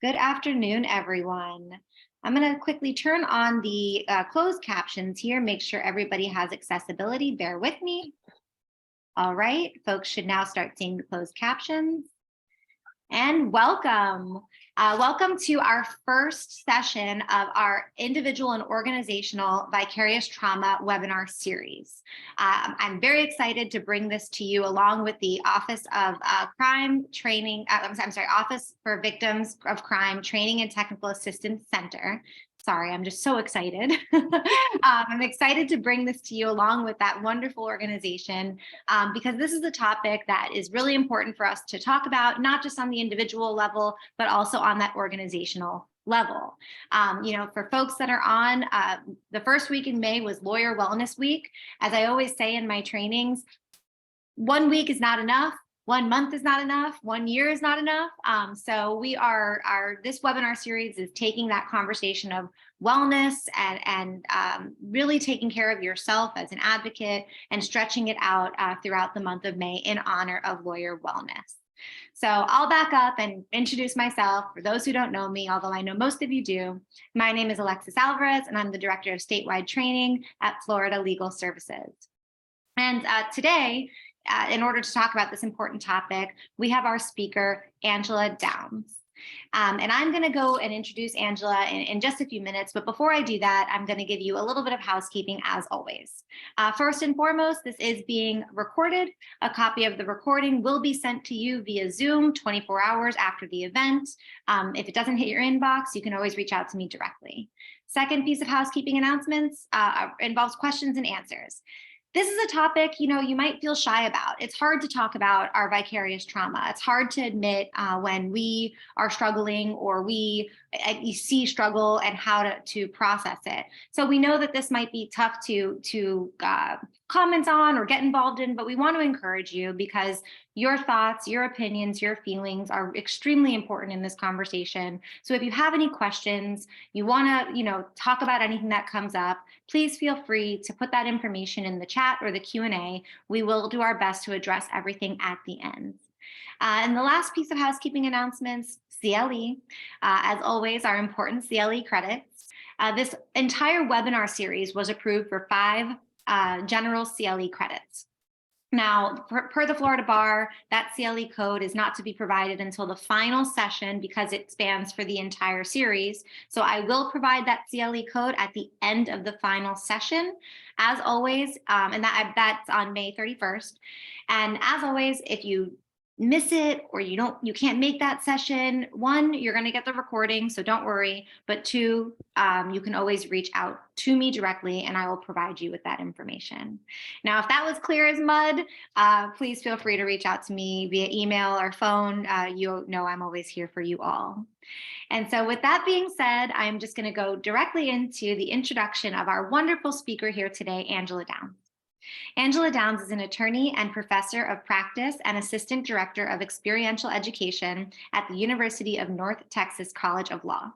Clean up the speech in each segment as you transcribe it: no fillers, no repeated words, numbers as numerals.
Good afternoon, everyone. I'm going to quickly turn on the closed captions here, make sure everybody has accessibility. Bear with me. All right, folks should now start seeing the closed captions. And welcome. Welcome to our first session of our individual and organizational vicarious trauma webinar series. I'm very excited to bring this to you along with the Office of Crime Training, Office for Victims of Crime Training and Technical Assistance Center. Sorry, I'm just so excited. I'm excited to bring this to you along with that wonderful organization because this is a topic that is really important for us to talk about, not just on the individual level, but also on that organizational level. For folks that are on, the first week in May was Lawyer Wellness Week. As I always say in my trainings, 1 week is not enough. 1 month is not enough. 1 year is not enough. So this webinar series is taking that conversation of wellness and really taking care of yourself as an advocate and stretching it out throughout the month of May in honor of Lawyer Wellness. So I'll back up and introduce myself for those who don't know me, although I know most of you do. My name is Alexis Alvarez, and I'm the Director of Statewide Training at Florida Legal Services. And today, in order to talk about this important topic, we have our speaker, Angela Downs. And I'm going to go and introduce Angela in just a few minutes. But before I do that, I'm going to give you a little bit of housekeeping as always. First and foremost, this is being recorded. A copy of the recording will be sent to you via Zoom 24 hours after the event. If it doesn't hit your inbox, you can always reach out to me directly. Second piece of housekeeping announcements involves questions and answers. This is a topic, you might feel shy about. It's hard to talk about our vicarious trauma. It's hard to admit when we are struggling or you see struggle and how to process it. So we know that this might be tough to comment on or get involved in, but we want to encourage you because your thoughts, your opinions, your feelings are extremely important in this conversation. So if you have any questions, you want to, talk about anything that comes up, please feel free to put that information in the chat or the Q&A. We will do our best to address everything at the end. And the last piece of housekeeping announcements, CLE, as always, our important CLE credits. This entire webinar series was approved for 5 General CLE credits. Now, per the Florida Bar, that CLE code is not to be provided until the final session because it spans for the entire series. So I will provide that CLE code at the end of the final session, as always, and that's on May 31st. And as always, if you miss it or you can't make that session, 1, you're going to get the recording, so don't worry, but 2, you can always reach out to me directly and I will provide you with that information. Now, if that was clear as mud, please feel free to reach out to me via email or phone. You know I'm always here for you all. And so with that being said, I'm just going to go directly into the introduction of our wonderful speaker here today, Angela Downs. Angela Downs is an attorney and professor of practice and assistant director of experiential education at the University of North Texas College of Law.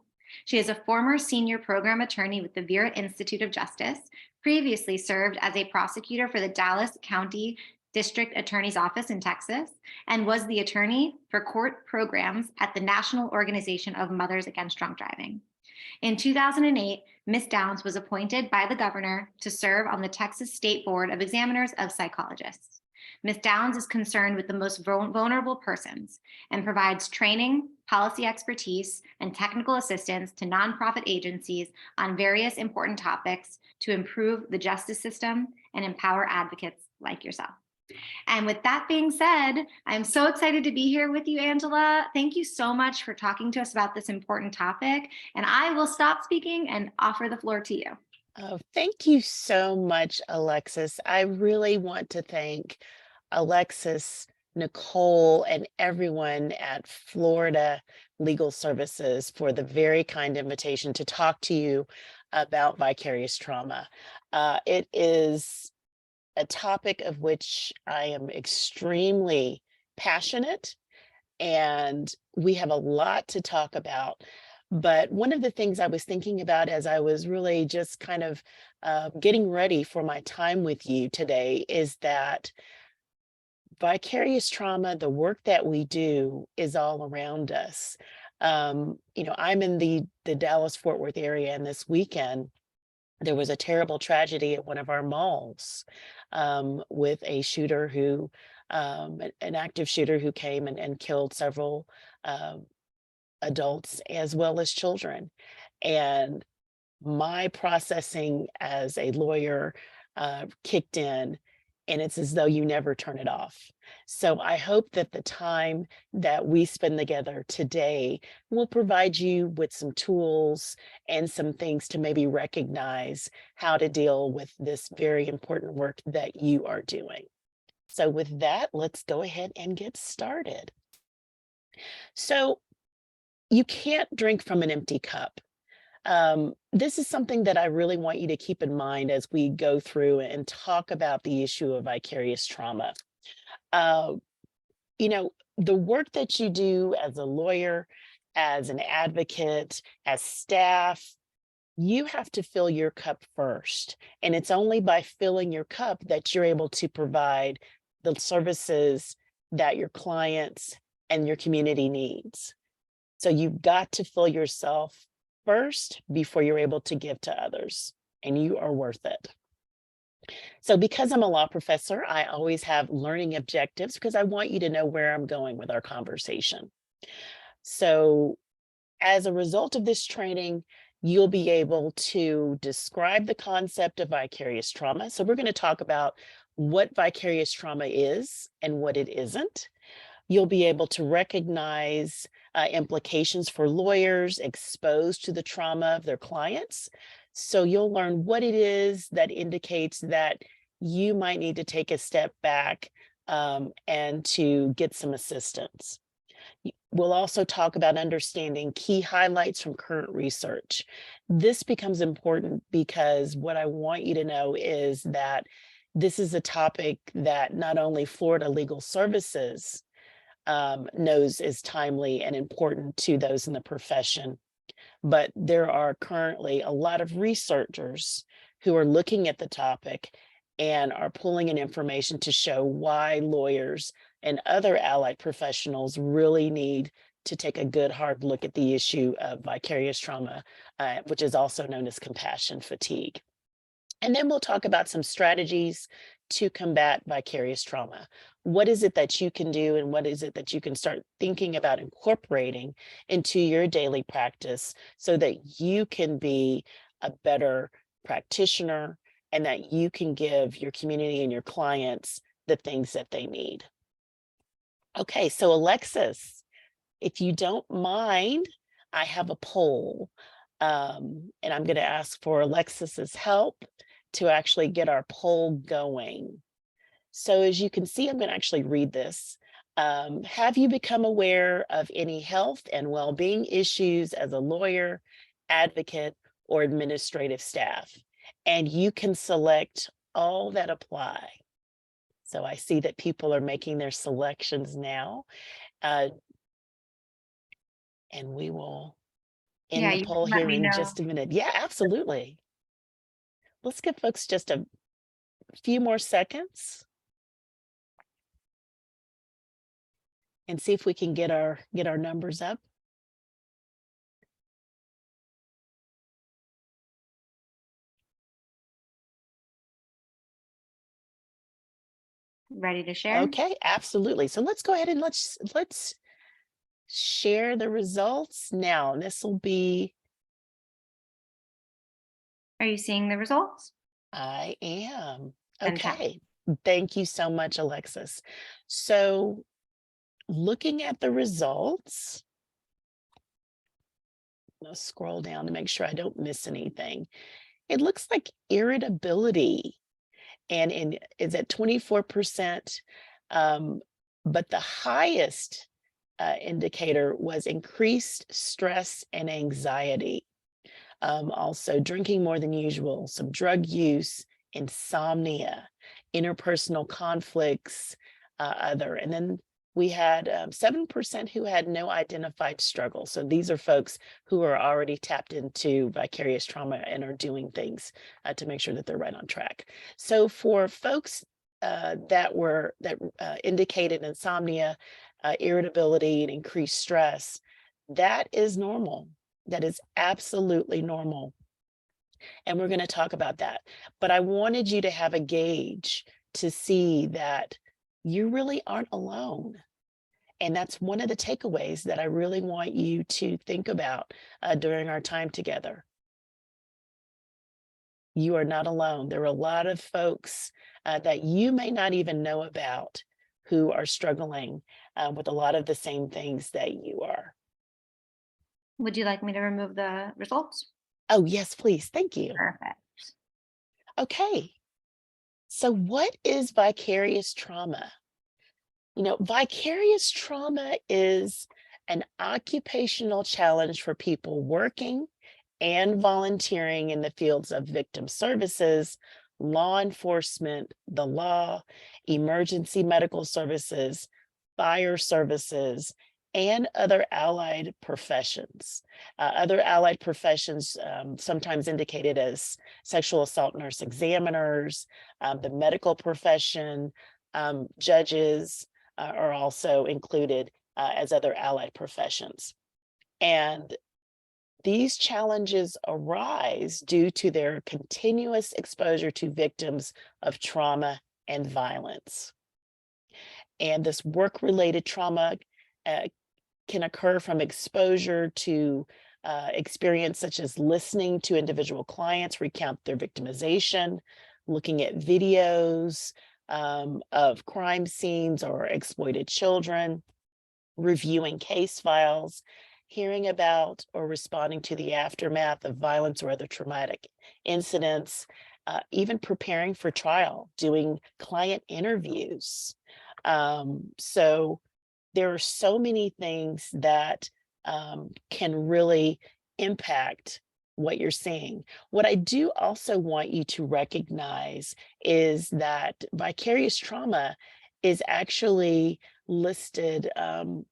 She is a former senior program attorney with the Vera Institute of Justice, previously served as a prosecutor for the Dallas County District Attorney's Office in Texas, and was the attorney for court programs at the National Organization of Mothers Against Drunk Driving. In 2008, Ms. Downs was appointed by the governor to serve on the Texas State Board of Examiners of Psychologists. Ms. Downs is concerned with the most vulnerable persons and provides training, policy expertise, and technical assistance to nonprofit agencies on various important topics to improve the justice system and empower advocates like yourself. And with that being said, I'm so excited to be here with you, Angela. Thank you so much for talking to us about this important topic. And I will stop speaking and offer the floor to you. Oh, thank you so much, Alexis. I really want to thank Alexis, Nicole, and everyone at Florida Legal Services for the very kind invitation to talk to you about vicarious trauma. It is a topic of which I am extremely passionate, and we have a lot to talk about. But one of the things I was thinking about as I was really just kind of getting ready for my time with you today is that vicarious trauma, the work that we do, is all around us. I'm in the Dallas-Fort Worth area, and this weekend there was a terrible tragedy at one of our malls, with a shooter who, an active shooter who came and killed several um, adults as well as children. And my processing as a lawyer kicked in, and it's as though you never turn it off. So I hope that the time that we spend together today will provide you with some tools and some things to maybe recognize how to deal with this very important work that you are doing. So with that, let's go ahead and get started. So you can't drink from an empty cup. This is something that I really want you to keep in mind as we go through and talk about the issue of vicarious trauma. Uh, the work that you do as a lawyer, as an advocate, as staff, you have to fill your cup first. And it's only by filling your cup that you're able to provide the services that your clients and your community needs. So you've got to fill yourself first before you're able to give to others, and you are worth it. So because I'm a law professor, I always have learning objectives because I want you to know where I'm going with our conversation. So as a result of this training, you'll be able to describe the concept of vicarious trauma. So we're going to talk about what vicarious trauma is and what it isn't. You'll be able to recognize implications for lawyers exposed to the trauma of their clients. So you'll learn what it is that indicates that you might need to take a step back and to get some assistance. We'll also talk about understanding key highlights from current research. This becomes important because what I want you to know is that this is a topic that not only Florida Legal Services knows is timely and important to those in the profession, but there are currently a lot of researchers who are looking at the topic and are pulling in information to show why lawyers and other allied professionals really need to take a good hard look at the issue of vicarious trauma, which is also known as compassion fatigue. And then we'll talk about some strategies to combat vicarious trauma. What is it that you can do, and what is it that you can start thinking about incorporating into your daily practice so that you can be a better practitioner and that you can give your community and your clients the things that they need. Okay, so Alexis, if you don't mind, I have a poll, and I'm going to ask for Alexis's help to actually get our poll going. So as you can see, I'm going to actually read this. Have you become aware of any health and well-being issues as a lawyer, advocate, or administrative staff? And you can select all that apply. So I see that people are making their selections now. And we will end Yeah, the you poll can let here me in know. just a minute. Yeah, absolutely. Let's give folks just a few more seconds and see if we can get our numbers up. Ready to share? Okay, absolutely. So let's go ahead and let's share the results now. This will be, Are you seeing the results? I am. Fantastic. Okay. Thank you so much, Alexis. So looking at the results, I'll scroll down to make sure I don't miss anything. It looks like irritability and is at 24%. But the highest indicator was increased stress and anxiety. Also, drinking more than usual, some drug use, insomnia, interpersonal conflicts, other. And then we had 7% who had no identified struggle. So these are folks who are already tapped into vicarious trauma and are doing things to make sure that they're right on track. So for folks that indicated insomnia, irritability, and increased stress, That is normal. That is absolutely normal. And we're going to talk about that. But I wanted you to have a gauge to see that you really aren't alone. And that's one of the takeaways that I really want you to think about during our time together. You are not alone. There are a lot of folks that you may not even know about who are struggling with a lot of the same things that you are. Would you like me to remove the results? Oh, yes, please. Thank you. Perfect. Okay. So, what is vicarious trauma? Vicarious trauma is an occupational challenge for people working and volunteering in the fields of victim services, law enforcement, the law, emergency medical services, fire services, and other allied professions. Other allied professions, sometimes indicated as sexual assault nurse examiners, the medical profession, judges are also included as other allied professions. And these challenges arise due to their continuous exposure to victims of trauma and violence. And this work-related trauma uh, can occur from exposure to experience such as listening to individual clients recount their victimization, looking at videos of crime scenes or exploited children, reviewing case files, hearing about or responding to the aftermath of violence or other traumatic incidents, even preparing for trial, doing client interviews. So there are so many things that can really impact what you're seeing. What I do also want you to recognize is that vicarious trauma is actually listed,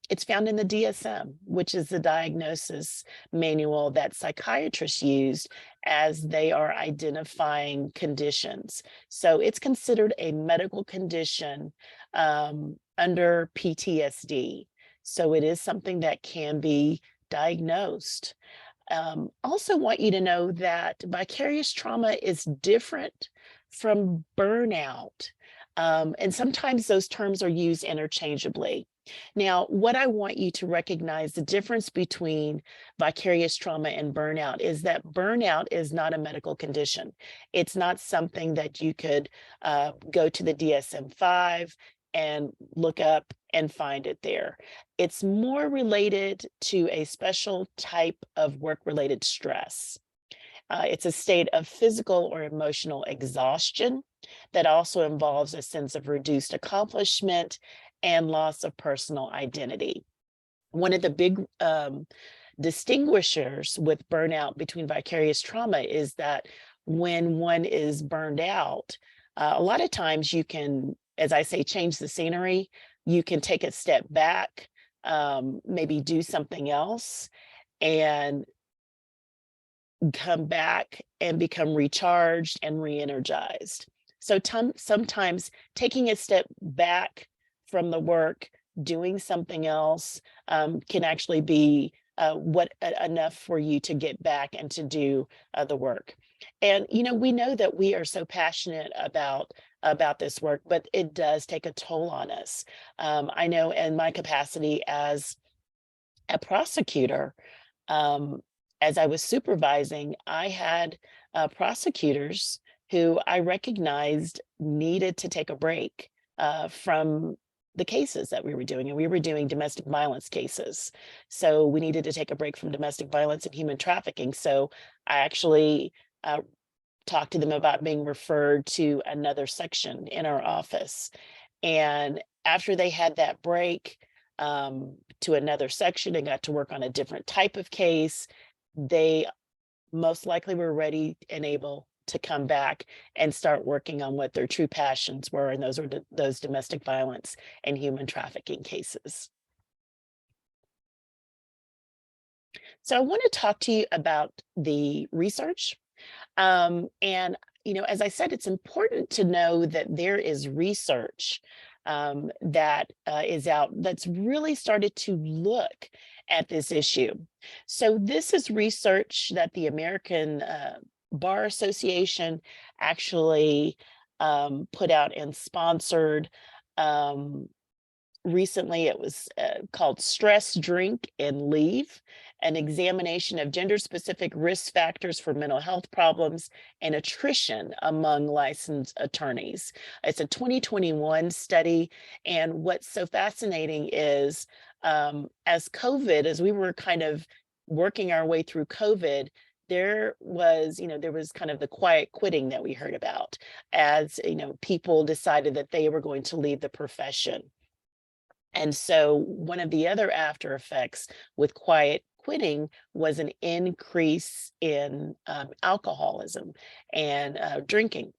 it's found in the DSM, which is the diagnosis manual that psychiatrists use as they are identifying conditions. So it's considered a medical condition under PTSD. So it is something that can be diagnosed. Also want you to know that vicarious trauma is different from burnout. And sometimes those terms are used interchangeably. Now, what I want you to recognize the difference between vicarious trauma and burnout is that burnout is not a medical condition. It's not something that you could go to the DSM-5 and look up and find it there. It's more related to a special type of work-related stress. It's a state of physical or emotional exhaustion that also involves a sense of reduced accomplishment and loss of personal identity. One of the big distinguishers with burnout between vicarious trauma is that when one is burned out, a lot of times you can, as I say, change the scenery. You can take a step back, maybe do something else, and come back and become recharged and re-energized. So sometimes taking a step back from the work, doing something else can actually be enough for you to get back and to do the work. And we know that we are so passionate about this work, but it does take a toll on us. I know in my capacity as a prosecutor, as I was supervising, I had prosecutors who I recognized needed to take a break from the cases that we were doing. And we were doing domestic violence cases. So we needed to take a break from domestic violence and human trafficking. So I actually talked to them about being referred to another section in our office. And after they had that break to another section and got to work on a different type of case, they most likely were ready and able to come back and start working on what their true passions were, and those were those domestic violence and human trafficking cases. So I want to talk to you about the research. And as I said, it's important to know that there is research that is out that's really started to look at this issue. So this is research that the American Bar Association actually put out and sponsored. Um, Recently it was called Stress, Drink, and Leave, an examination of gender-specific risk factors for mental health problems and attrition among licensed attorneys. It's a 2021 study, and what's so fascinating is as we were kind of working our way through COVID, there was kind of the quiet quitting that we heard about as, people decided that they were going to leave the profession. And so one of the other after effects with quiet quitting was an increase in alcoholism and drinking.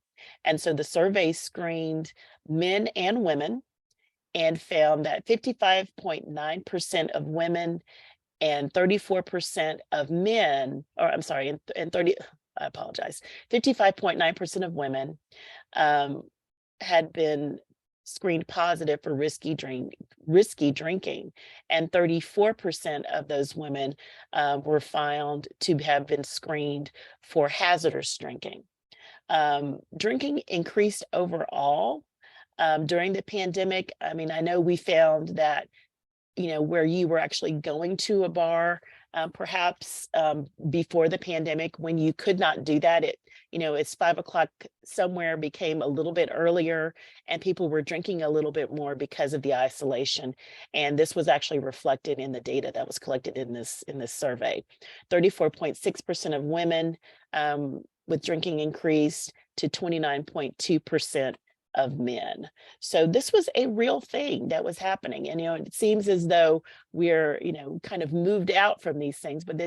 And so the survey screened men and women and found that 55.9% of women and 34% of men, or I'm sorry, and 30, I apologize, 55.9% of women had been screened positive for risky drinking, and 34% of those women were found to have been screened for hazardous drinking. Drinking increased overall during the pandemic. I mean, I know we found that where you were actually going to a bar, perhaps before the pandemic, when you could not do that, it's 5 o'clock somewhere became a little bit earlier, and people were drinking a little bit more because of the isolation. And this was actually reflected in the data that was collected in this survey. 34.6% of women with drinking increased to 29.2% of men. So this was a real thing that was happening. And, it seems as though we're, kind of moved out from these things, but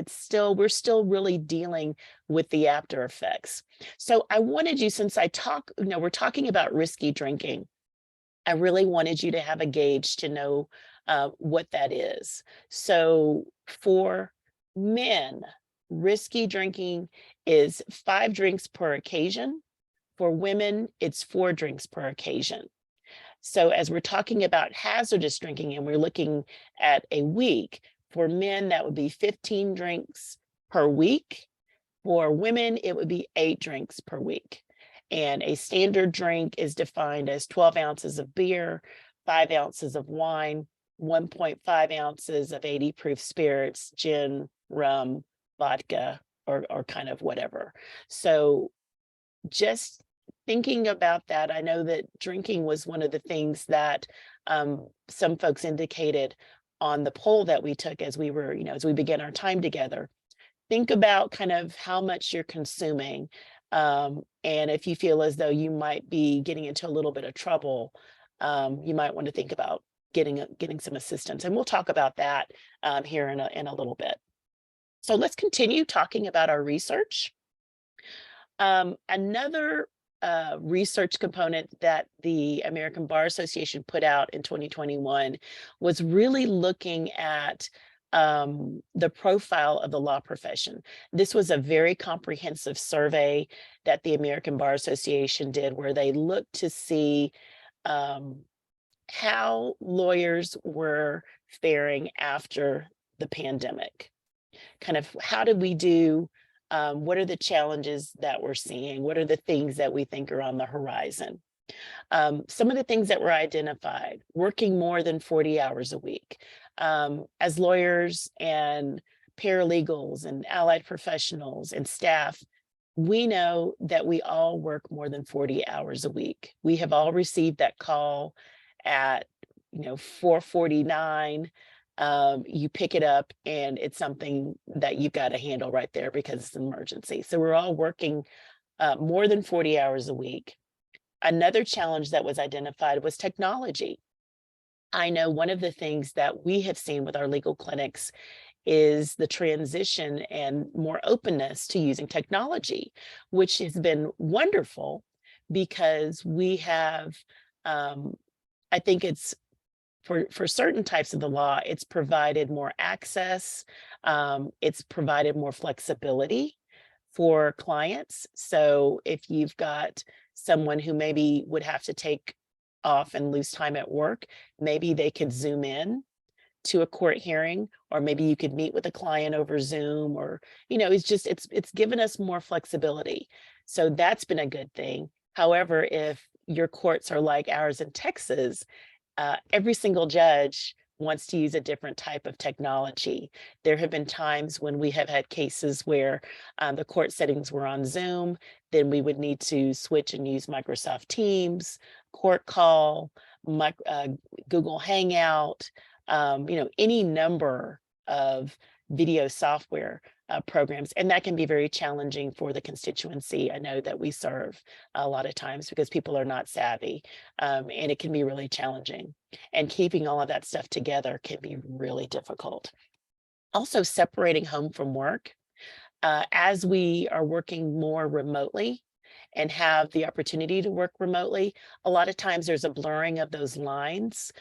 we're still really dealing with the after effects. So I wanted you, since we're talking about risky drinking, I really wanted you to have a gauge to know what that is. So for men, risky drinking is 5 drinks per occasion. For women, it's 4 drinks per occasion. So as we're talking about hazardous drinking and we're looking at a week, for men, that would be 15 drinks per week. For women, it would be 8 drinks per week. And a standard drink is defined as 12 ounces of beer, 5 ounces of wine, 1.5 ounces of 80 proof spirits, gin, rum, vodka, or kind of whatever. So just thinking about that, I know that drinking was one of the things that some folks indicated on the poll that we took as we were, as we began our time together. Think about kind of how much you're consuming. And if you feel as though you might be getting into a little bit of trouble, you might want to think about getting some assistance. And we'll talk about that here in a little bit. So let's continue talking about our research. Another research component that the American Bar Association put out in 2021 was really looking at the profile of the law profession. This was a very comprehensive survey that the American Bar Association did, where they looked to see how lawyers were faring after the pandemic. Kind of how did we do? What are the challenges that we're seeing? What are the things that we think are on the horizon? Some of the things that were identified: working more than 40 hours a week. As lawyers and paralegals and allied professionals and staff, we know that we all work more than 40 hours a week. We have all received that call at 4:49. You pick it up and it's something that you've got to handle right there because it's an emergency. So we're all working more than 40 hours a week. Another challenge that was identified was technology. I know one of the things that we have seen with our legal clinics is the transition and more openness to using technology, which has been wonderful because we have, I think it's for certain types of the law, it's provided more access, it's provided more flexibility for clients. So if you've got someone who maybe would have to take off and lose time at work, maybe they could Zoom in to a court hearing, or maybe you could meet with a client over Zoom, or, it's given us more flexibility. So that's been a good thing. However, if your courts are like ours in Texas, every single judge wants to use a different type of technology. There have been times when we have had cases where the court settings were on Zoom, then we would need to switch and use Microsoft Teams, Court Call, Google Hangout, any number of video software programs. And that can be very challenging for the constituency I know that we serve a lot of times, because people are not savvy, and it can be really challenging. And keeping all of that stuff together can be really difficult. Also, separating home from work. As we are working more remotely and have the opportunity to work remotely, a lot of times there's a blurring of those lines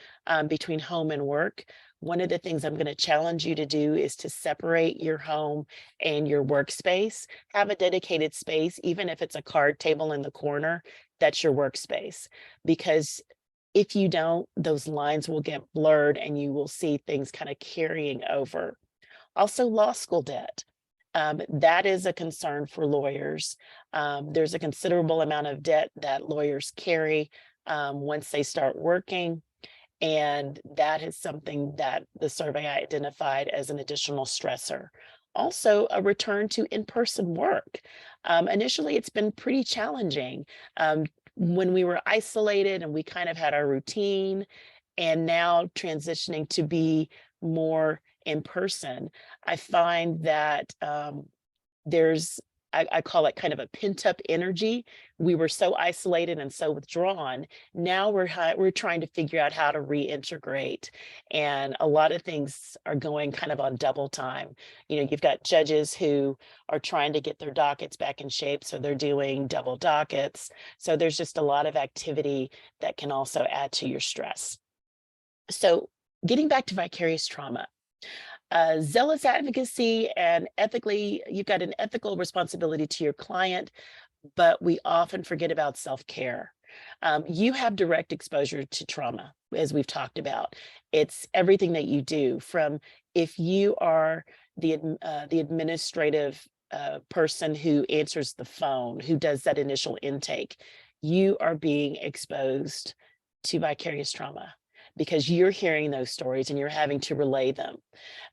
between home and work. One of the things I'm going to challenge you to do is to separate your home and your workspace. Have a dedicated space, even if it's a card table in the corner, that's your workspace. Because if you don't, those lines will get blurred and you will see things kind of carrying over. Also, law school debt. That is a concern for lawyers. There's a considerable amount of debt that lawyers carry once they start working. And that is something that the survey identified as an additional stressor. Also, a return to in-person work. Initially, it's been pretty challenging. When we were isolated and we kind of had our routine, and now transitioning to be more in person, I find that there's, I call it kind of a pent up energy. We were so isolated and so withdrawn. Now we're trying to figure out how to reintegrate, and a lot of things are going kind of on double time. You've got judges who are trying to get their dockets back in shape, so they're doing double dockets. So there's just a lot of activity that can also add to your stress. So getting back to vicarious trauma, zealous advocacy and ethically, you've got an ethical responsibility to your client, but we often forget about self-care. You have direct exposure to trauma, as we've talked about. It's everything that you do, from if you are the administrative person who answers the phone, who does that initial intake, you are being exposed to vicarious trauma because you're hearing those stories and you're having to relay them.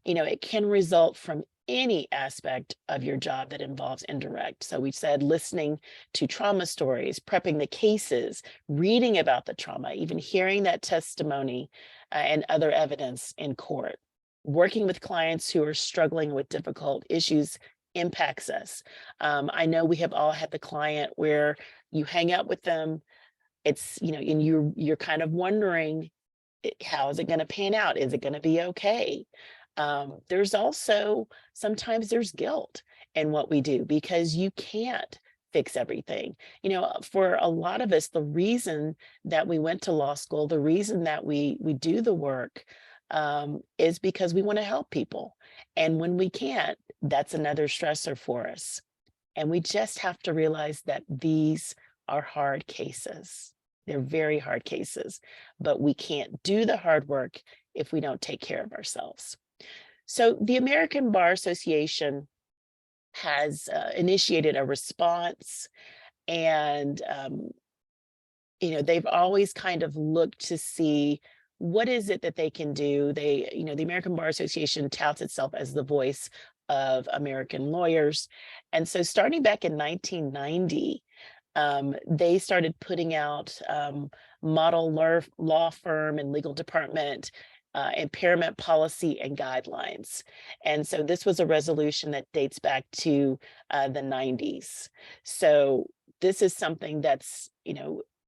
It can result from any aspect of your job that involves indirect. So we said listening to trauma stories, prepping the cases, reading about the trauma, even hearing that testimony and other evidence in court. Working with clients who are struggling with difficult issues impacts us. I know we have all had the client where you hang out with them, and you're kind of wondering, how is it going to pan out? Is it going to be okay? There's also, sometimes there's guilt in what we do because you can't fix everything. For a lot of us, the reason that we went to law school, the reason that we do the work, is because we want to help people. And when we can't, that's another stressor for us. And we just have to realize that these are hard cases. They're very hard cases, but we can't do the hard work if we don't take care of ourselves. So the American Bar Association has initiated a response, and they've always kind of looked to see what is it that they can do. The American Bar Association touts itself as the voice of American lawyers, and so starting back in 1990. They started putting out model law firm and legal department impairment policy and guidelines. And so this was a resolution that dates back to the 90s. So this is something that's,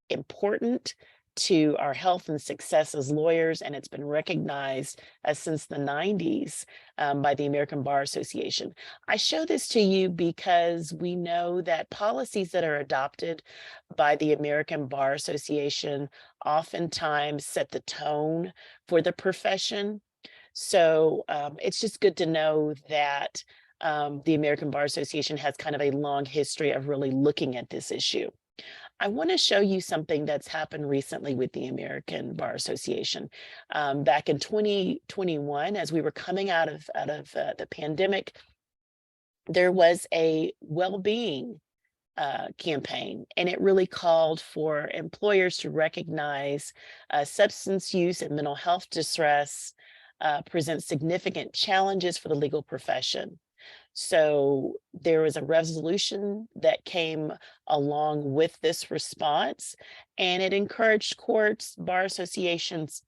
important to our health and success as lawyers, and it's been recognized since the 90s by the American Bar Association. I show this to you because we know that policies that are adopted by the American Bar Association oftentimes set the tone for the profession. So it's just good to know that the American Bar Association has kind of a long history of really looking at this issue. I want to show you something that's happened recently with the American Bar Association. Back in 2021, as we were coming out of the pandemic, there was a well-being campaign, and it really called for employers to recognize substance use and mental health distress present significant challenges for the legal profession. So there was a resolution that came along with this response, and it encouraged courts, bar associations,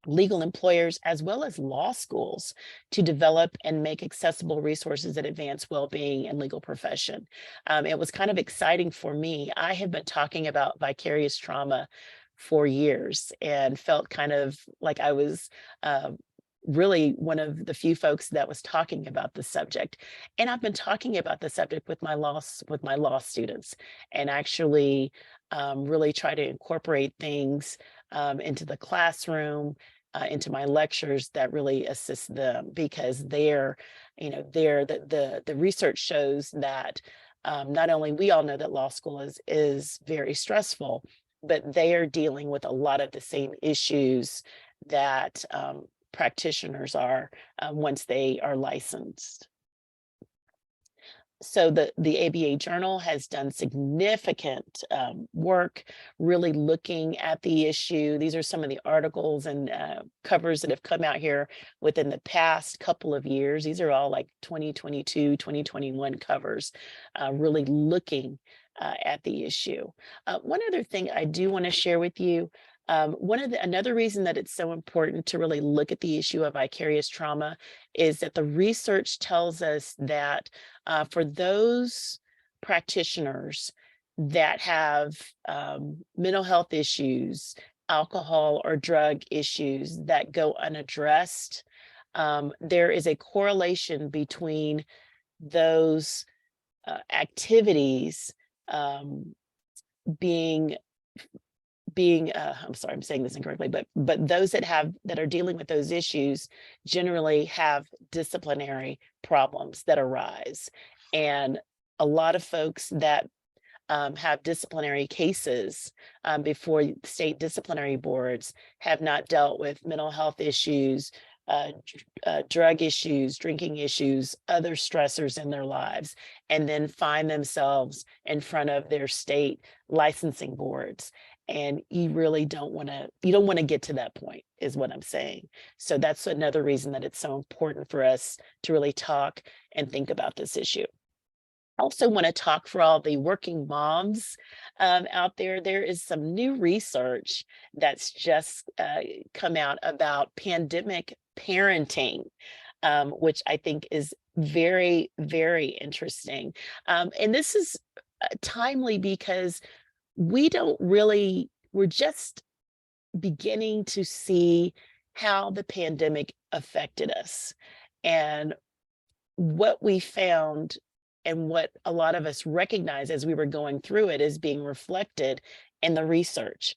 legal employers, as well as law schools to develop and make accessible resources that advance well-being and legal profession. It was kind of exciting for me. I have been talking about vicarious trauma for years and felt kind of like I was really one of the few folks that was talking about the subject. And I've been talking about the subject with my law students, and actually really try to incorporate things into the classroom, into my lectures that really assist them, because the research shows that not only we all know that law school is very stressful, but they are dealing with a lot of the same issues that practitioners are once they are licensed. So the ABA Journal has done significant work really looking at the issue. These are some of the articles and covers that have come out here within the past couple of years. These are all like 2022, 2021 covers, really looking at the issue. One other thing I do want to share with you, another reason that it's so important to really look at the issue of vicarious trauma is that the research tells us that for those practitioners that have mental health issues, alcohol or drug issues that go unaddressed, there is a correlation between those activities being I'm sorry, I'm saying this incorrectly, but those that are dealing with those issues generally have disciplinary problems that arise. And a lot of folks that have disciplinary cases before state disciplinary boards have not dealt with mental health issues, drug issues, drinking issues, other stressors in their lives, and then find themselves in front of their state licensing boards. And you really don't want to get to that point, is what I'm saying. So that's another reason that it's so important for us to really talk and think about this issue. I also want to talk for all the working moms out there. There is some new research that's just come out about pandemic parenting, which I think is very, very interesting. And this is timely because we're just beginning to see how the pandemic affected us. And what we found and what a lot of us recognize as we were going through it is being reflected in the research.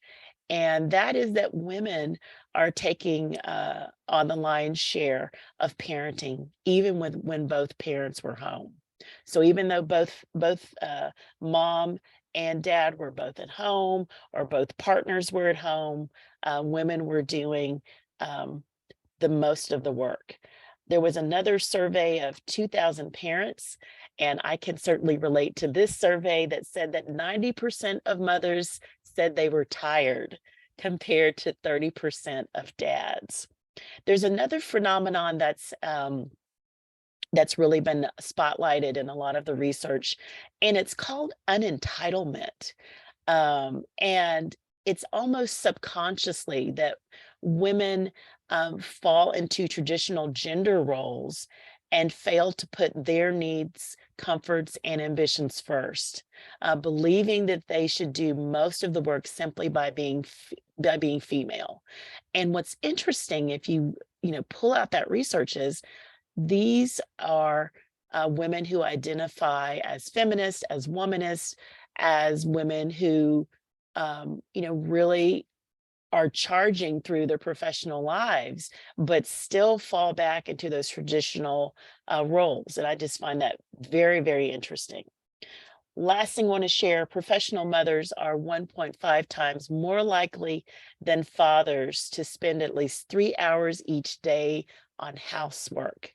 And that is that women are taking on the lion's share of parenting, even when both parents were home. So even though both mom and dad were both at home, or both partners were at home, women were doing the most of the work. There was another survey of 2,000 parents, and I can certainly relate to this survey that said that 90% of mothers said they were tired, compared to 30% of dads. There's another phenomenon that's really been spotlighted in a lot of the research, and it's called unentitlement. And it's almost subconsciously that women fall into traditional gender roles and fail to put their needs, comforts, and ambitions first, believing that they should do most of the work simply by being female. And what's interesting, if you pull out that research, is these are women who identify as feminists, as womanists, as women who, really are charging through their professional lives, but still fall back into those traditional roles. And I just find that very, very interesting. Last thing I want to share, professional mothers are 1.5 times more likely than fathers to spend at least 3 hours each day on housework.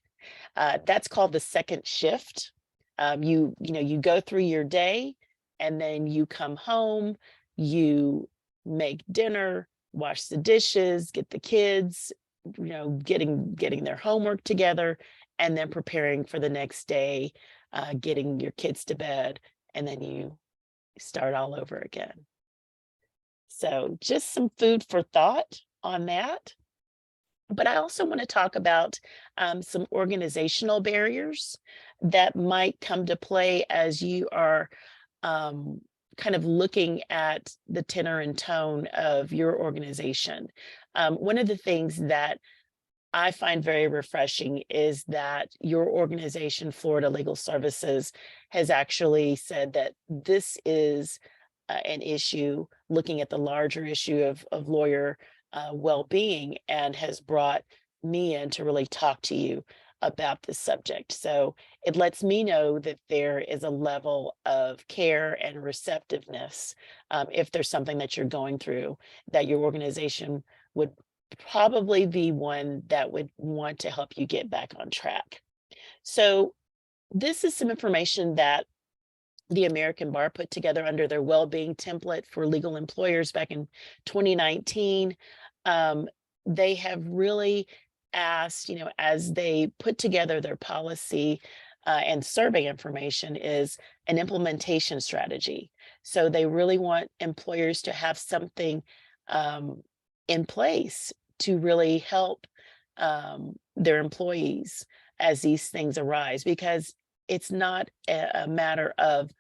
That's called the second shift. You go through your day and then you come home, you make dinner, wash the dishes, get the kids, getting their homework together, and then preparing for the next day, getting your kids to bed, and then you start all over again. So just some food for thought on that. But I also want to talk about some organizational barriers that might come to play as you are um, kind of looking at the tenor and tone of your organization. One of the things that I find very refreshing is that your organization, Florida Legal Services, has actually said that this is an issue, looking at the larger issue of lawyer well-being, and has brought me in to really talk to you about this subject. So it lets me know that there is a level of care and receptiveness, if there's something that you're going through, that your organization would probably be one that would want to help you get back on track. So this is some information that the American Bar put together under their well-being template for legal employers back in 2019. Um, they have really asked, as they put together their policy and survey information, is an implementation strategy. So they really want employers to have something um, in place to really help their employees as these things arise, because it's not a matter of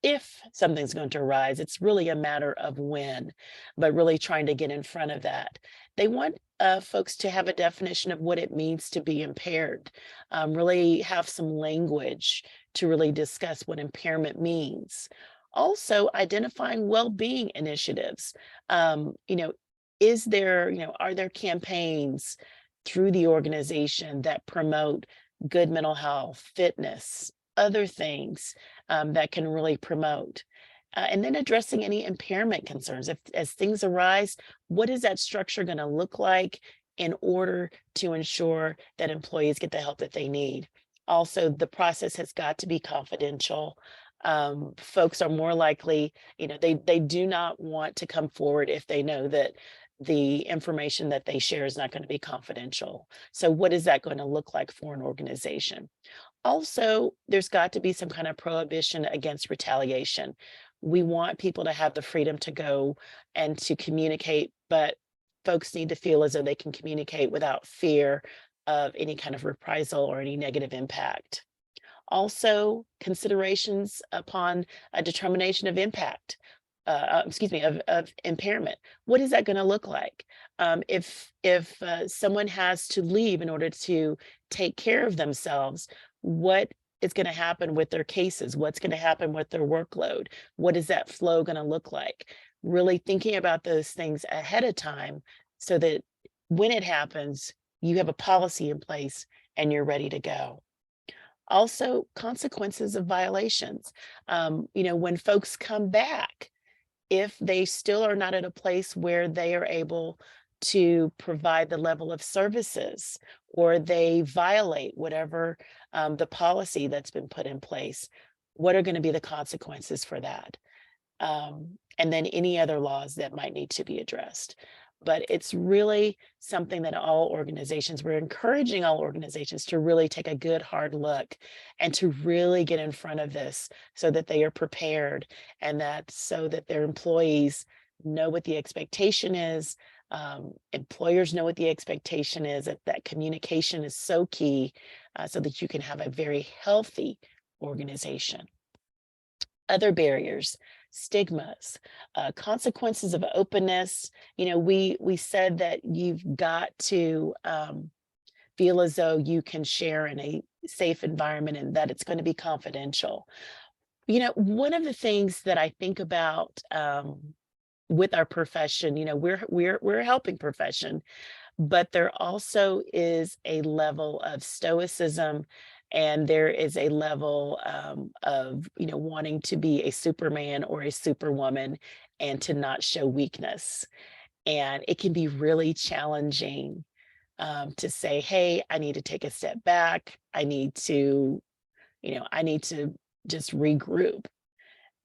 if something's going to arise, it's really a matter of when, but really trying to get in front of that. They want folks to have a definition of what it means to be impaired, really have some language to really discuss what impairment means. Also, identifying well-being initiatives. Is there, are there campaigns through the organization that promote good mental health, fitness, other things that can really promote? And then addressing any impairment concerns. If as things arise, what is that structure going to look like in order to ensure that employees get the help that they need? Also, the process has got to be confidential. Folks are more likely, they do not want to come forward if they know that the information that they share is not going to be confidential. So what is that going to look like for an organization? Also, there's got to be some kind of prohibition against retaliation. We want people to have the freedom to go and to communicate, but folks need to feel as though they can communicate without fear of any kind of reprisal or any negative impact. Also, considerations upon a determination of impact, excuse me, of impairment. What is that going to look like? If someone has to leave in order to take care of themselves, what is going to happen with their cases? What's going to happen with their workload? What is that flow going to look like? Really thinking about those things ahead of time so that when it happens, you have a policy in place and you're ready to go. Also, consequences of violations. When folks come back, if they still are not at a place where they are able to provide the level of services, or they violate whatever the policy that's been put in place, what are going to be the consequences for that? And then any other laws that might need to be addressed. But it's really something that we're encouraging all organizations to really take a good hard look and to really get in front of this so that they are prepared, and that so that their employees know what the expectation is. Employers know what the expectation is, that communication is so key, so that you can have a very healthy organization. Other barriers, stigmas, consequences of openness. We said that you've got to feel as though you can share in a safe environment and that it's going to be confidential. One of the things that I think about with our profession, we're a helping profession, but there also is a level of stoicism And there is a level of, wanting to be a Superman or a Superwoman and to not show weakness. And it can be really challenging to say, hey, I need to take a step back. I need to just regroup.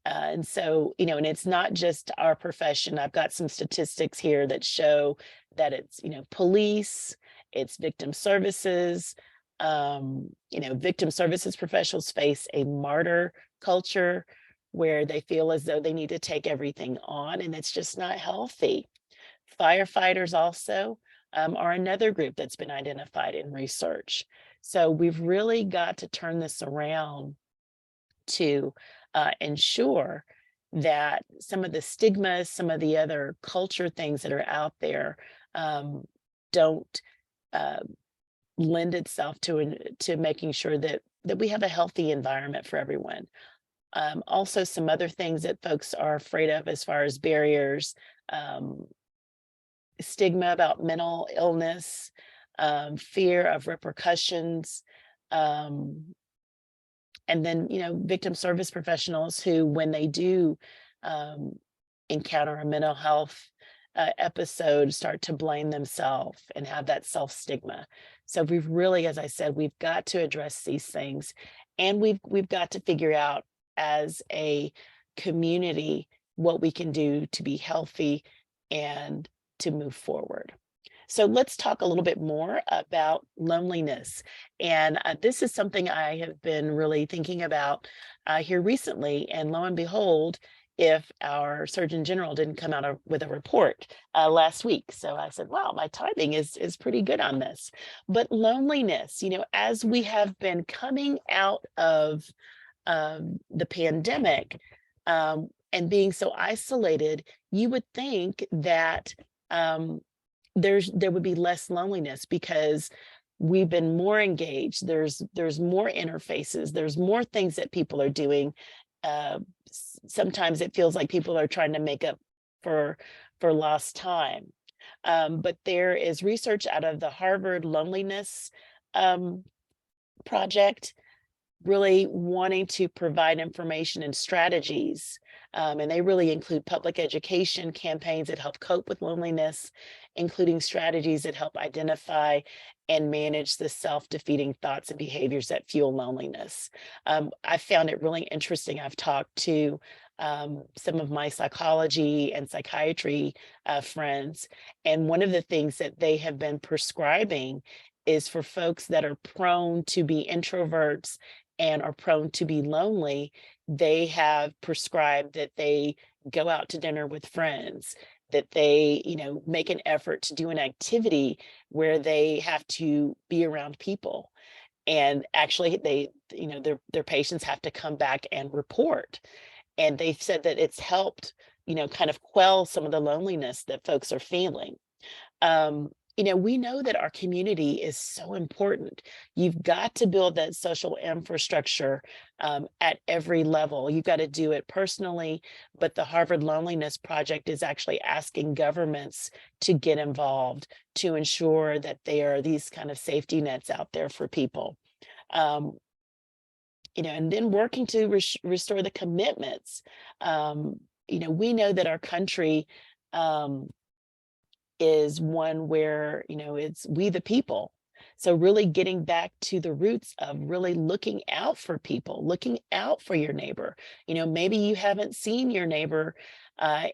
And so, and it's not just our profession. I've got some statistics here that show that it's, police, it's victim services. Victim services professionals face a martyr culture where they feel as though they need to take everything on, and it's just not healthy. Firefighters also are another group that's been identified in research. So we've really got to turn this around to ensure that some of the stigmas, some of the other culture things that are out there don't uh, lend itself to making sure that we have a healthy environment for everyone. Also, some other things that folks are afraid of as far as barriers, um, stigma about mental illness, fear of repercussions. Um, and then, victim service professionals who, when they do um, encounter a mental health episode, start to blame themselves and have that self stigma. So we've really, as I said, we've got to address these things, and we've got to figure out as a community what we can do to be healthy and to move forward. So let's talk a little bit more about loneliness. And this is something I have been really thinking about here recently. And lo and behold, if our Surgeon General didn't come out with a report last week. So I said, wow, my timing is pretty good on this. But loneliness, as we have been coming out of the pandemic and being so isolated, you would think that um, there would be less loneliness because we've been more engaged. There's more interfaces. There's more things that people are doing. Sometimes it feels like people are trying to make up for lost time. But there is research out of the Harvard Loneliness um, Project really wanting to provide information and strategies. And they really include public education campaigns that help cope with loneliness, including strategies that help identify and manage the self-defeating thoughts and behaviors that fuel loneliness. I found it really interesting. I've talked to some of my psychology and psychiatry friends, and one of the things that they have been prescribing is for folks that are prone to be introverts and are prone to be lonely. They have prescribed that they go out to dinner with friends, that they, make an effort to do an activity where they have to be around people. And actually they, their patients have to come back and report. And they've said that it's helped, kind of quell some of the loneliness that folks are feeling. We know that our community is so important. You've got to build that social infrastructure at every level. You've got to do it personally, but the Harvard Loneliness Project is actually asking governments to get involved to ensure that there are these kind of safety nets out there for people. And then working to restore the commitments. We know that our country is one where, it's we the people. So really getting back to the roots of really looking out for people, looking out for your neighbor. Maybe you haven't seen your neighbor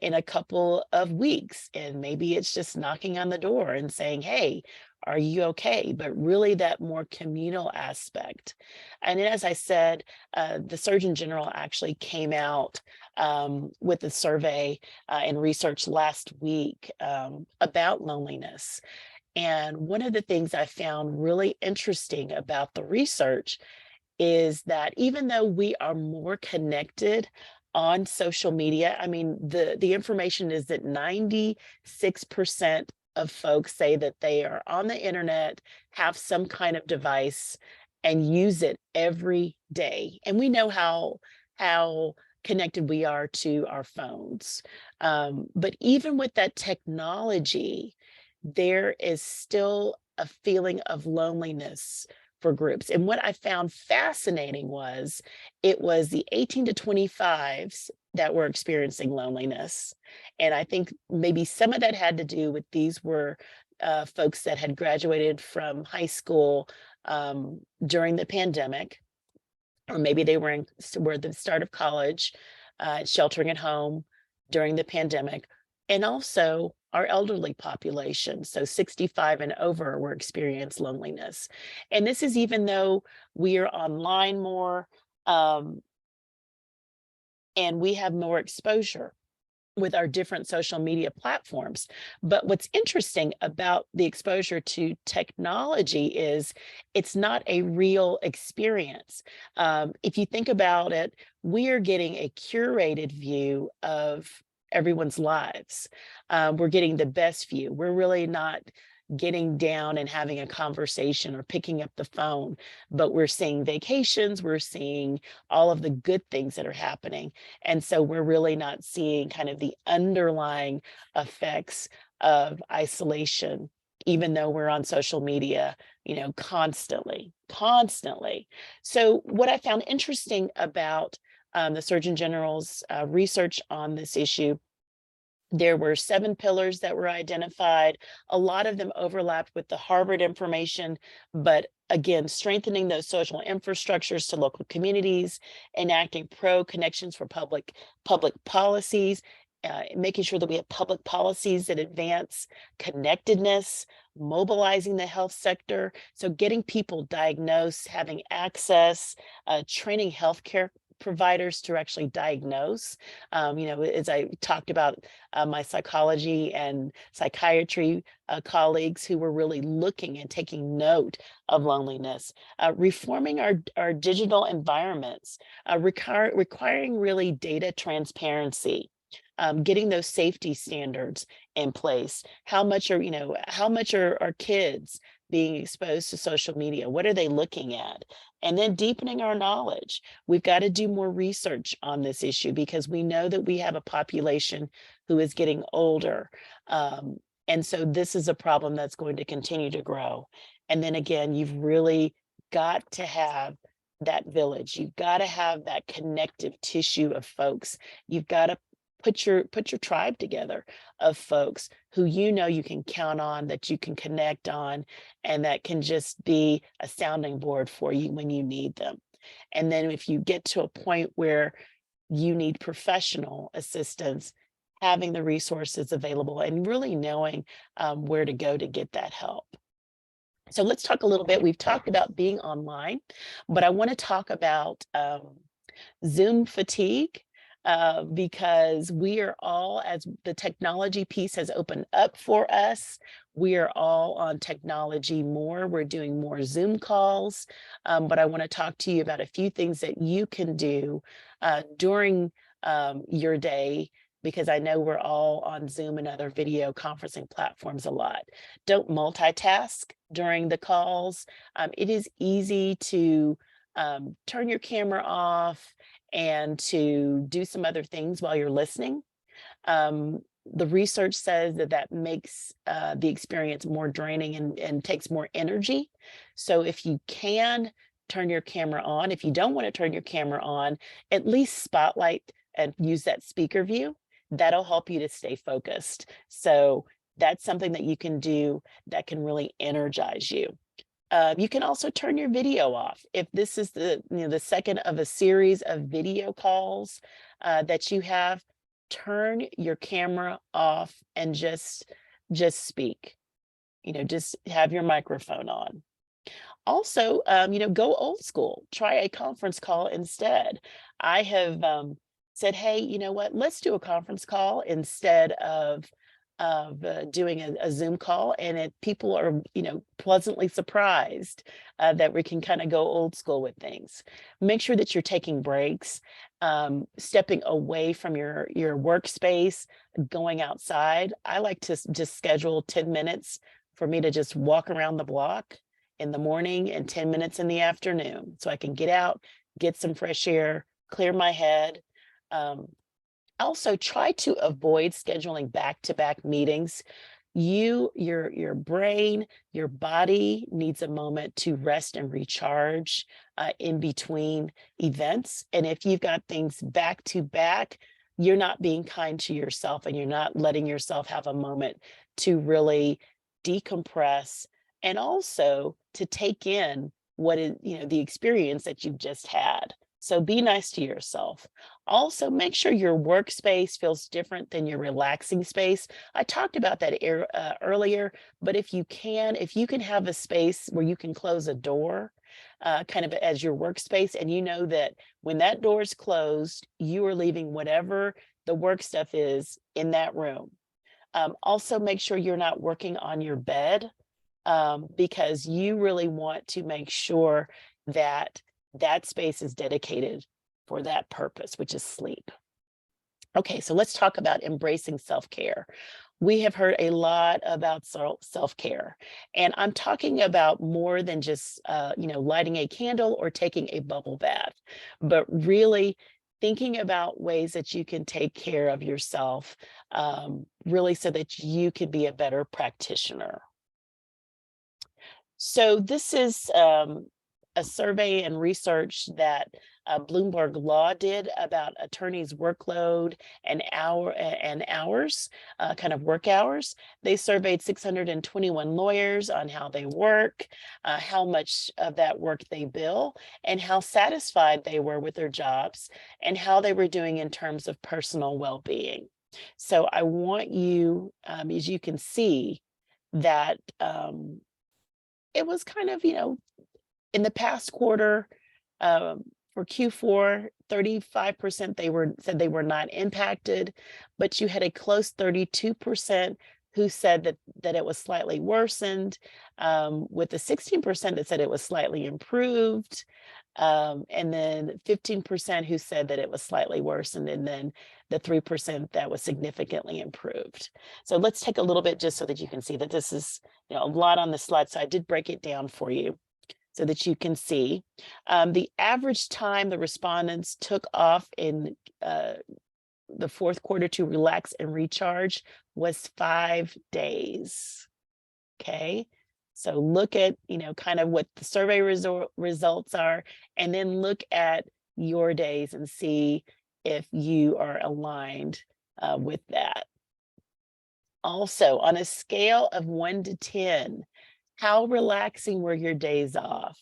in a couple of weeks, and maybe it's just knocking on the door and saying, hey, are you okay? But really that more communal aspect. And then, as I said, the Surgeon General actually came out with a survey and research last week about loneliness. And one of the things I found really interesting about the research is that even though we are more connected on social media, I mean, the information is that 96% of folks say that they are on the internet, have some kind of device, and use it every day. And we know how connected we are to our phones. But even with that technology, there is still a feeling of loneliness for groups. And what I found fascinating was it was the 18 to 25s that were experiencing loneliness. And I think maybe some of that had to do with these were folks that had graduated from high school during the pandemic, or maybe they were the start of college, sheltering at home during the pandemic, and also our elderly population, so 65 and over, were experiencing loneliness. And this is even though we are online more, um, and we have more exposure with our different social media platforms. But what's interesting about the exposure to technology is it's not a real experience. If you think about it, we are getting a curated view of everyone's lives. We're getting the best view. We're really not getting down and having a conversation or picking up the phone, but we're seeing vacations, we're seeing all of the good things that are happening. And so we're really not seeing kind of the underlying effects of isolation, even though we're on social media, constantly. So what I found interesting about the Surgeon General's research on this issue, there were 7 pillars that were identified. A lot of them overlapped with the Harvard information, but again, strengthening those social infrastructures to local communities, enacting pro-connections for public policies, making sure that we have public policies that advance connectedness, mobilizing the health sector. So getting people diagnosed, having access, training healthcare providers to actually diagnose. As I talked about my psychology and psychiatry colleagues who were really looking and taking note of loneliness, reforming our digital environments, requiring really data transparency, getting those safety standards in place. How much are our kids being exposed to social media? What are they looking at? And then deepening our knowledge. We've got to do more research on this issue because we know that we have a population who is getting older. And so this is a problem that's going to continue to grow. And then again, you've really got to have that village. You've got to have that connective tissue of folks. You've got to put your tribe together of folks who you can count on, that you can connect on, and that can just be a sounding board for you when you need them. And then if you get to a point where you need professional assistance, having the resources available and really knowing where to go to get that help. So let's talk a little bit. We've talked about being online, but I want to talk about Zoom fatigue. Because we are all, as the technology piece has opened up for us, we are all on technology more. We're doing more Zoom calls, but I want to talk to you about a few things that you can do during your day, because I know we're all on Zoom and other video conferencing platforms a lot. Don't multitask during the calls. It is easy to turn your camera off and to do some other things while you're listening. The research says that makes the experience more draining and takes more energy. So if you can turn your camera on, if you don't want to turn your camera on, at least spotlight and use that speaker view. That'll help you to stay focused. So that's something that you can do that can really energize you. You can also turn your video off. If this is the second of a series of video calls that you have, turn your camera off and just speak. Just have your microphone on. Also, go old school. Try a conference call instead. I have said, hey, you know what? Let's do a conference call instead of doing a Zoom call, and people are, pleasantly surprised that we can kind of go old school with things. Make sure that you're taking breaks, stepping away from your workspace, going outside. I like to just schedule 10 minutes for me to just walk around the block in the morning and 10 minutes in the afternoon, so I can get out, get some fresh air, clear my head. Also, try to avoid scheduling back-to-back meetings. Your brain, your body needs a moment to rest and recharge in between events. And if you've got things back to back, you're not being kind to yourself and you're not letting yourself have a moment to really decompress and also to take in what is, the experience that you've just had. So be nice to yourself. Also, make sure your workspace feels different than your relaxing space. I talked about that earlier, but if you can have a space where you can close a door, kind of as your workspace, and you know that when that door is closed, you are leaving whatever the work stuff is in that room. Also, make sure you're not working on your bed because you really want to make sure that that space is dedicated for that purpose, which is sleep. Okay, so let's talk about embracing self-care. We have heard a lot about self-care, and I'm talking about more than just, lighting a candle or taking a bubble bath, but really thinking about ways that you can take care of yourself, really so that you can be a better practitioner. So this is a survey and research that Bloomberg Law did about attorneys' workload and hours, kind of work hours. They surveyed 621 lawyers on how they work, how much of that work they bill, and how satisfied they were with their jobs, and how they were doing in terms of personal well-being. So I want you, as you can see, that it was kind of, in the past quarter, for Q4, 35% said they were not impacted, but you had a close 32% who said that it was slightly worsened, with the 16% that said it was slightly improved, and then 15% who said that it was slightly worsened, and then the 3% that was significantly improved. So let's take a little bit just so that you can see that this is, a lot on the slide. So I did break it down for you so that you can see. The average time the respondents took off in the fourth quarter to relax and recharge was 5 days. Okay. So look at, kind of what the survey results are, and then look at your days and see if you are aligned with that. Also, on a scale of 1 to 10, how relaxing were your days off?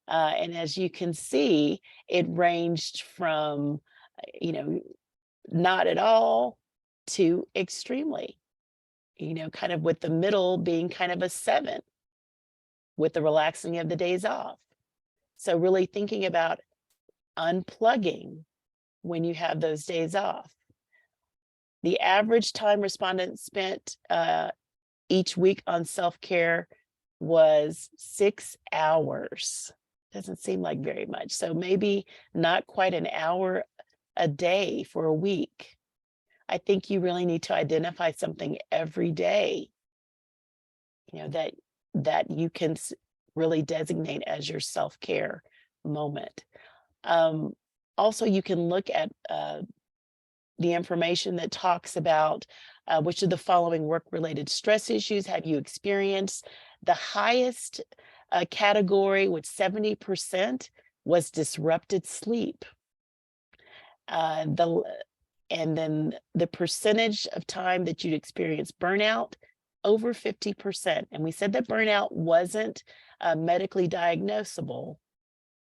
And as you can see, it ranged from, not at all to extremely, kind of with the middle being kind of a 7 with the relaxing of the days off. So really thinking about unplugging when you have those days off. The average time respondents spent each week on self-care was 6 hours. Doesn't seem like very much. So maybe not quite an hour a day for a week. I think you really need to identify something every day, that you can really designate as your self-care moment. Also, you can look at the information that talks about which of the following work-related stress issues have you experienced. The highest category, with 70%, was disrupted sleep. And then the percentage of time that you'd experience burnout, over 50%. And we said that burnout wasn't medically diagnosable,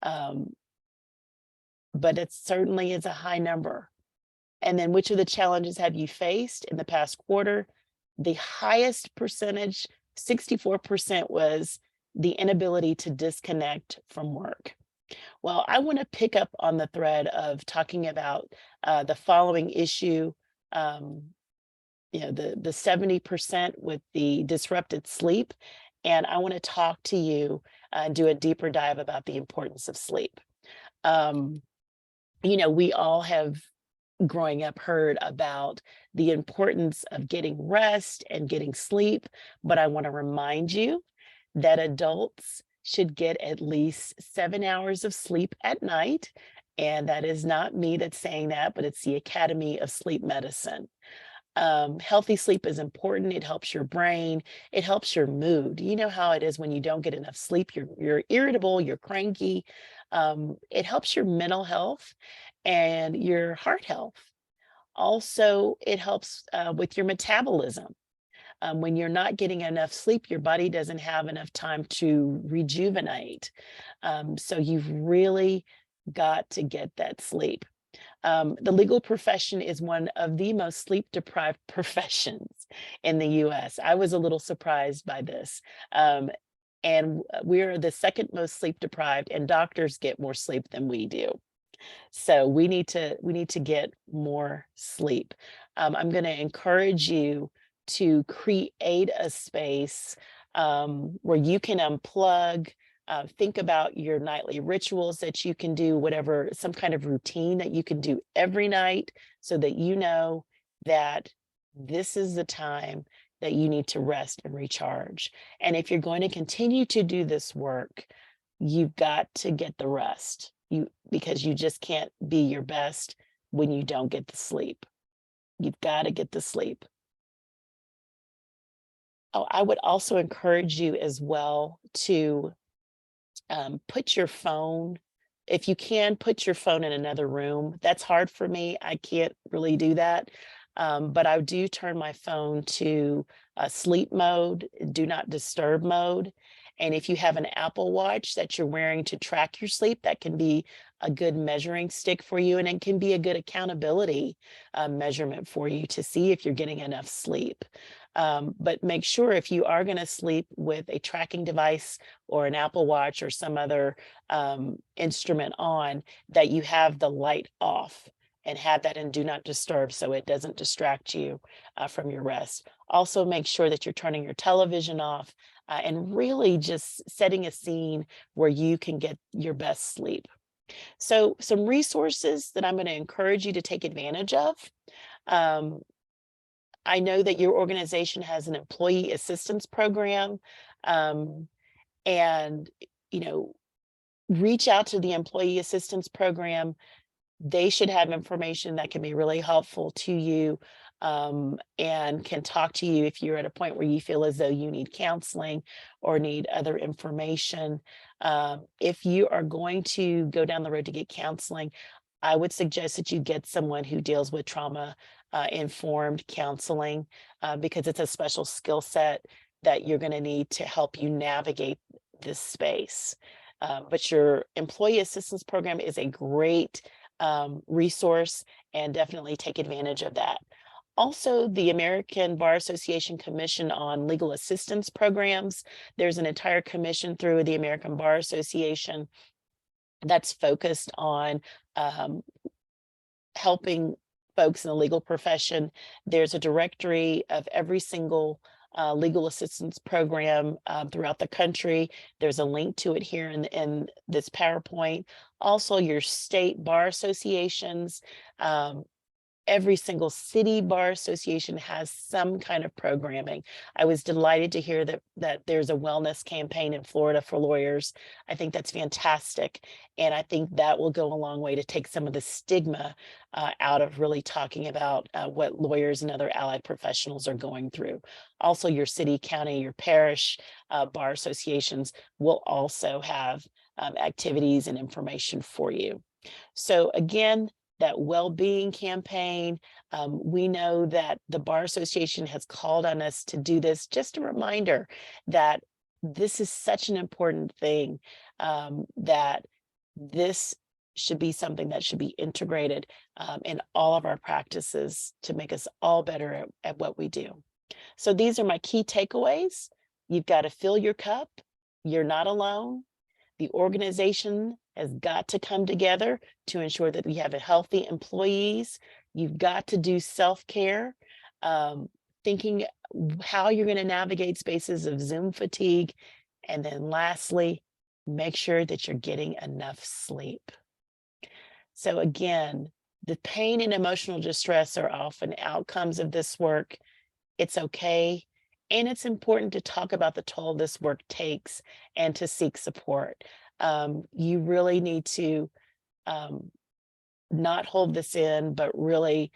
but it certainly is a high number. And then which of the challenges have you faced in the past quarter? The highest percentage, 64%, was the inability to disconnect from work. Well, I want to pick up on the thread of talking about the following issue, the 70% with the disrupted sleep. And I want to talk to you and do a deeper dive about the importance of sleep. We all have, growing up, heard about the importance of getting rest and getting sleep, but I want to remind you that adults should get at least 7 hours of sleep at night. And that is not me that's saying that, but it's the Academy of Sleep Medicine. Healthy sleep is important. It helps your brain. It helps your mood. You know how it is when you don't get enough sleep. You're irritable. You're cranky. It helps your mental health and your heart health. Also, it helps with your metabolism. When you're not getting enough sleep, your body doesn't have enough time to rejuvenate. So you've really got to get that sleep. The legal profession is one of the most sleep deprived professions in the US. I was a little surprised by this. And we're the second most sleep deprived, and doctors get more sleep than we do. So we need to get more sleep. I'm going to encourage you to create a space where you can unplug. Think about your nightly rituals that you can do, whatever, some kind of routine that you can do every night so that you know that this is the time that you need to rest and recharge. And if you're going to continue to do this work, you've got to get the rest. Because you just can't be your best when you don't get the sleep. You've got to get the sleep. Oh, I would also encourage you as well to put your phone, if you can, put your phone in another room. That's hard for me. I can't really do that. But I do turn my phone to sleep mode, do not disturb mode. And if you have an Apple Watch that you're wearing to track your sleep, that can be a good measuring stick for you. And it can be a good accountability measurement for you to see if you're getting enough sleep. But make sure if you are going to sleep with a tracking device or an Apple Watch or some other instrument on, that you have the light off and have that in do not disturb so it doesn't distract you from your rest. Also, make sure that you're turning your television off and really just setting a scene where you can get your best sleep. So some resources that I'm going to encourage you to take advantage of. Um, I know that your organization has an employee assistance program, um, and you know, reach out to the employee assistance program. They should have information that can be really helpful to you, and can talk to you if you're at a point where you feel as though you need counseling or need other information. If you are going to go down the road to get counseling, I would suggest that you get someone who deals with trauma informed counseling, because it's a special skill set that you're going to need to help you navigate this space. But your employee assistance program is a great resource, and definitely take advantage of that. Also, the American Bar Association Commission on Legal Assistance Programs. There's an entire commission through the American Bar Association that's focused on helping folks in the legal profession. There's a directory of every single legal assistance program throughout the country. There's a link to it here in this PowerPoint. Also, your state bar associations. Every single city bar association has some kind of programming. I was delighted to hear that there's a wellness campaign in Florida for lawyers. I think that's fantastic. And I think that will go a long way to take some of the stigma out of really talking about what lawyers and other allied professionals are going through. Also, your city, county, your parish bar associations will also have activities and information for you. So again, that well-being campaign. We know that the Bar Association has called on us to do this. Just a reminder that this is such an important thing, that this should be something that should be integrated in all of our practices to make us all better at what we do. So these are my key takeaways. You've got to fill your cup. You're not alone. The organization has got to come together to ensure that we have healthy employees. You've got to do self-care, thinking how you're going to navigate spaces of Zoom fatigue. And then lastly, make sure that you're getting enough sleep. So again, the pain and emotional distress are often outcomes of this work. It's okay. And it's important to talk about the toll this work takes and to seek support. You really need to not hold this in, but really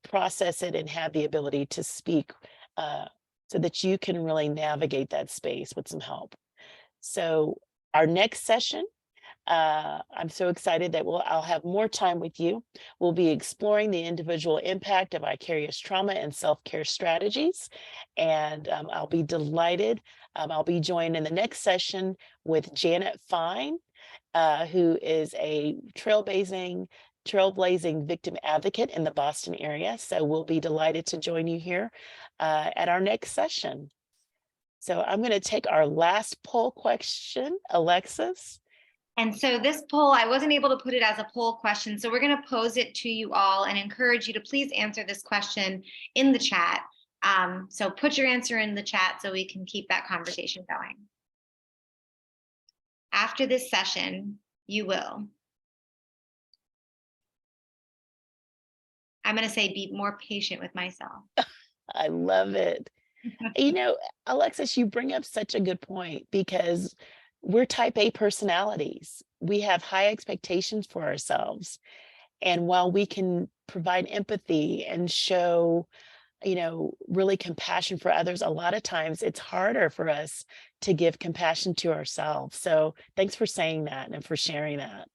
process it and have the ability to speak so that you can really navigate that space with some help. So our next session, I'm so excited that I'll have more time with you. We'll be exploring the individual impact of vicarious trauma and self-care strategies. And I'll be delighted. I'll be joined in the next session with Janet Fine, who is a trailblazing victim advocate in the Boston area. So we'll be delighted to join you here at our next session. So I'm going to take our last poll question, Alexis. And so this poll, I wasn't able to put it as a poll question, so we're going to pose it to you all and encourage you to please answer this question in the chat. So put your answer in the chat so we can keep that conversation going. After this session, you will, I'm going to say, be more patient with myself. I love it. You know, Alexis, you bring up such a good point because we're type A personalities. We have high expectations for ourselves. And while we can provide empathy and show, really compassion for others, a lot of times it's harder for us to give compassion to ourselves. So thanks for saying that and for sharing that.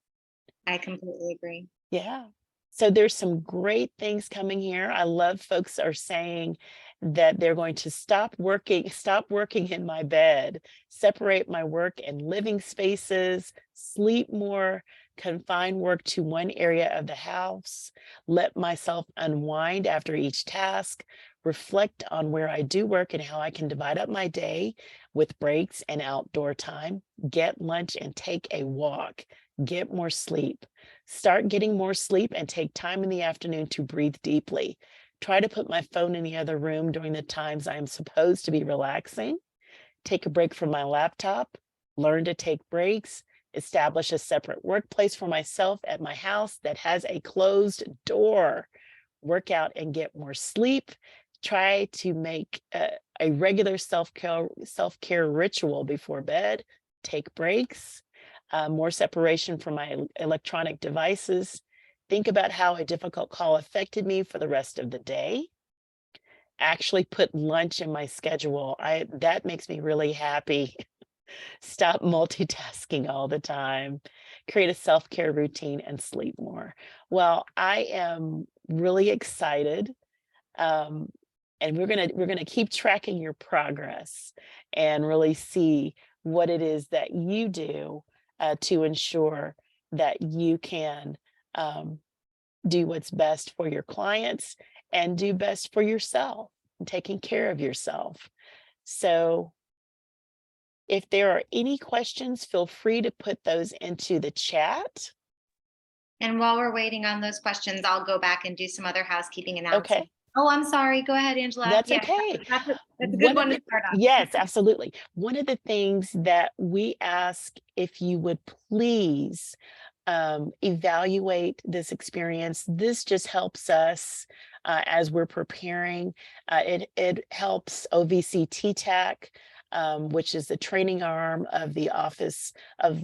I completely agree. Yeah. So there's some great things coming here. I love folks are saying that they're going to stop working in my bed, separate my work and living spaces, sleep more, confine work to one area of the house, let myself unwind after each task, reflect on where I do work and how I can divide up my day with breaks and outdoor time, get lunch and take a walk, get more sleep. Start getting more sleep and take time in the afternoon to breathe deeply. Try to put my phone in the other room during the times I am supposed to be relaxing. Take a break from my laptop. Learn to take breaks. Establish a separate workplace for myself at my house that has a closed door. Work out and get more sleep. Try to make a regular self-care ritual before bed. Take breaks. More separation from my electronic devices. Think about how a difficult call affected me for the rest of the day. Actually put lunch in my schedule. That makes me really happy. Stop multitasking all the time. Create a self-care routine and sleep more. Well, I am really excited. And we're gonna keep tracking your progress and really see what it is that you do to ensure that you can do what's best for your clients and do best for yourself, and taking care of yourself. So if there are any questions, feel free to put those into the chat. And while we're waiting on those questions, I'll go back and do some other housekeeping announcements. Okay. Oh, I'm sorry. Go ahead, Angela. That's Yeah, okay. that's a good one to start on. Yes, absolutely. One of the things that we ask, if you would please evaluate this experience. This just helps us as we're preparing. It helps OVC TTAC, which is the training arm of the Office of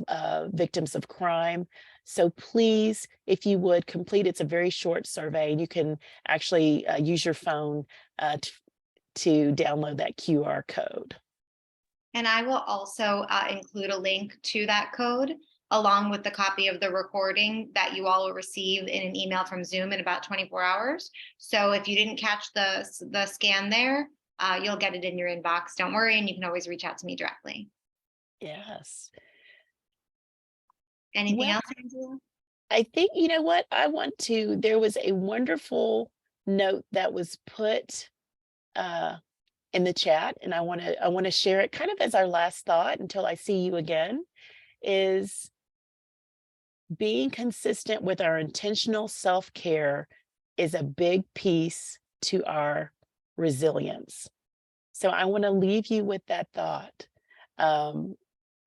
Victims of Crime. So please, if you would complete, it's a very short survey, and you can actually use your phone to download that QR code. And I will also include a link to that code along with the copy of the recording that you all will receive in an email from Zoom in about 24 hours. So if you didn't catch the scan there, you'll get it in your inbox. Don't worry, and you can always reach out to me directly. Yes. Anything else, Angela? I think, you know what, there was a wonderful note that was put in the chat, and I want to share it kind of as our last thought until I see you again, is being consistent with our intentional self-care is a big piece to our resilience. So I want to leave you with that thought.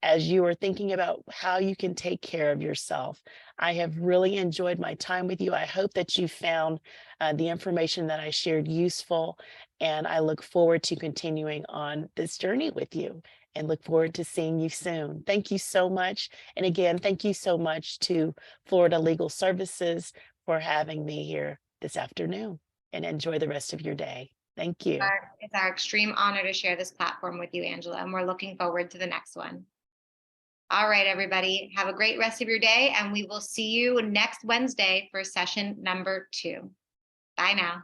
As you are thinking about how you can take care of yourself. I have really enjoyed my time with you. I hope that you found the information that I shared useful, and I look forward to continuing on this journey with you and look forward to seeing you soon. Thank you so much. And again, thank you so much to Florida Legal Services for having me here this afternoon. and enjoy the rest of your day. Thank you. It's our extreme honor to share this platform with you, Angela, and we're looking forward to the next one. All right, everybody, have a great rest of your day, and we will see you next Wednesday for session number 2. Bye now.